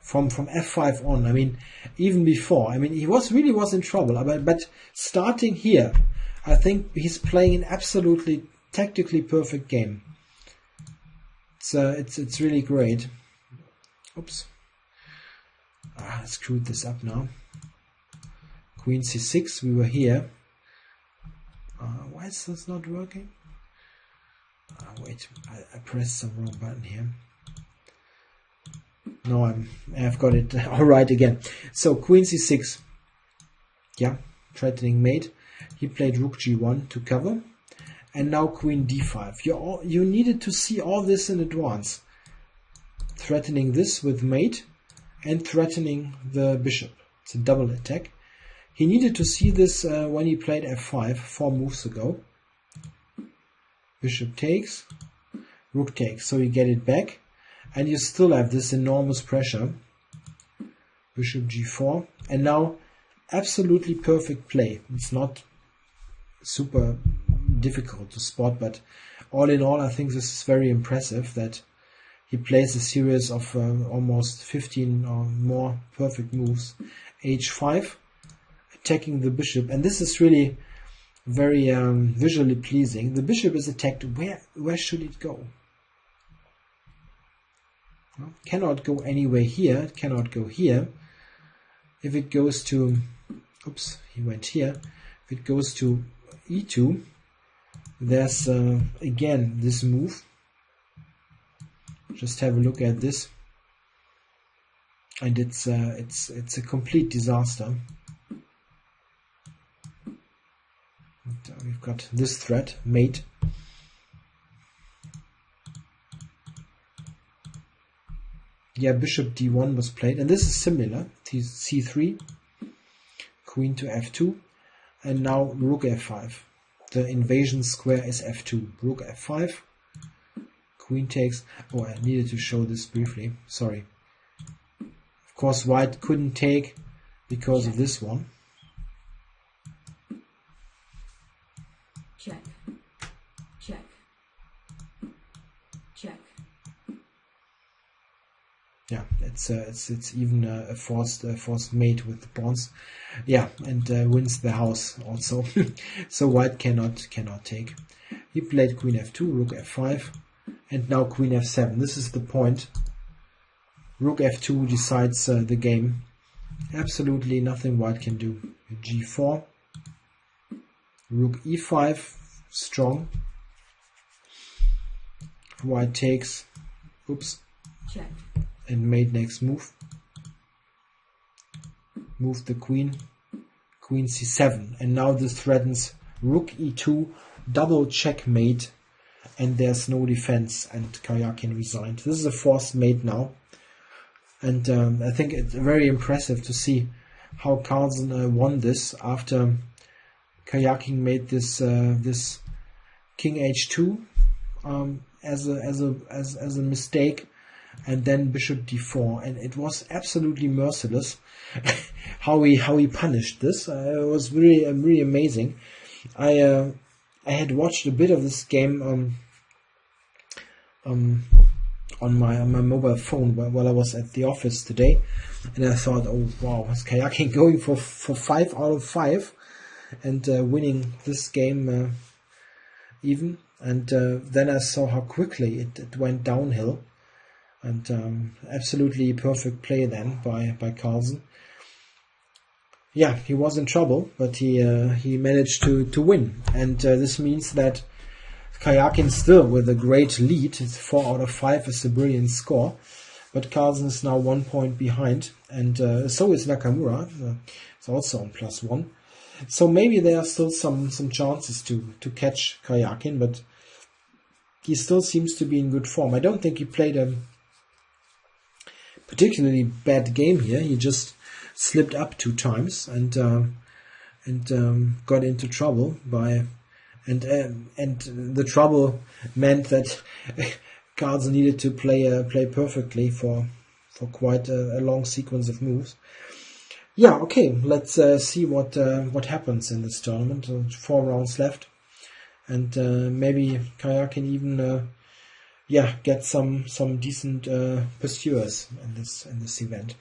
From f5 on, I mean, even before, I mean, he really was in trouble, but starting here, I think he's playing an absolutely tactically perfect game. It's really great. Oops. I screwed this up now. Queen c6, we were here. Why is this not working? Wait, I pressed some wrong button here. No, I've got it all right again. So Queen c6, yeah, threatening mate. He played rook g1 to cover, and now Queen d5. You needed to see all this in advance. Threatening this with mate and threatening the bishop. It's a double attack. He needed to see this when he played f5 4 moves ago. Bishop takes, rook takes, so you get it back. And you still have this enormous pressure. Bishop g4. And now, absolutely perfect play. It's not super difficult to spot, but all in all, I think this is very impressive that he plays a series of almost 15 or more perfect moves. h5, attacking the bishop. And this is really very visually pleasing. The bishop is attacked. Where should it go? Cannot go anywhere here, it cannot go here. If it goes to, oops, he went here. If it goes to e2, there's again this move. Just have a look at this, and it's a complete disaster. And, we've got this threat, mate. Yeah, bishop d1 was played, and this is similar. c3, queen to f2, and now rook f5. The invasion square is f2. Rook f5, queen takes. Oh, I needed to show this briefly. Sorry. Of course, white couldn't take because of this one. Check. Check. Check. Yeah, it's even a forced mate with the pawns. Yeah, and wins the house also. So white cannot take. He played queen f2, rook f5, and now queen f7. This is the point. Rook f2 decides the game. Absolutely nothing white can do. g4, rook e5, strong. White takes. Oops. Check. And made next move. Move the queen. Queen c7. And now this threatens rook e2, double checkmate, and there's no defense, and Karjakin resigned. This is a forced mate now. And I think it's very impressive to see how Carlsen won this after Karjakin made this this king h2 as a mistake, and then bishop d4, and it was absolutely merciless how he punished this. It was really amazing. I had watched a bit of this game on my mobile phone while I was at the office today, and I thought, oh wow, is Karjakin going for 5 out of 5 and winning this game even? And then I saw how quickly it went downhill, and absolutely perfect play then by Carlsen. Yeah, he was in trouble, but he managed to win, and this means that Karjakin still with a great lead. It's 4 out of 5 is a brilliant score, but Carlsen is now 1 point behind, and so is Nakamura. It's also on +1. So maybe there are still some chances to catch Karjakin, but he still seems to be in good form. I don't think he played a particularly bad game here. He just slipped up 2 times and got into trouble by. And the trouble meant that Carlsen needed to play perfectly for for quite a long sequence of moves. Yeah, okay, let's see what happens in this tournament. 4 rounds left, and maybe Kaya can even get some decent pursuers in this event.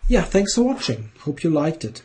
Yeah, thanks for watching. Hope you liked it.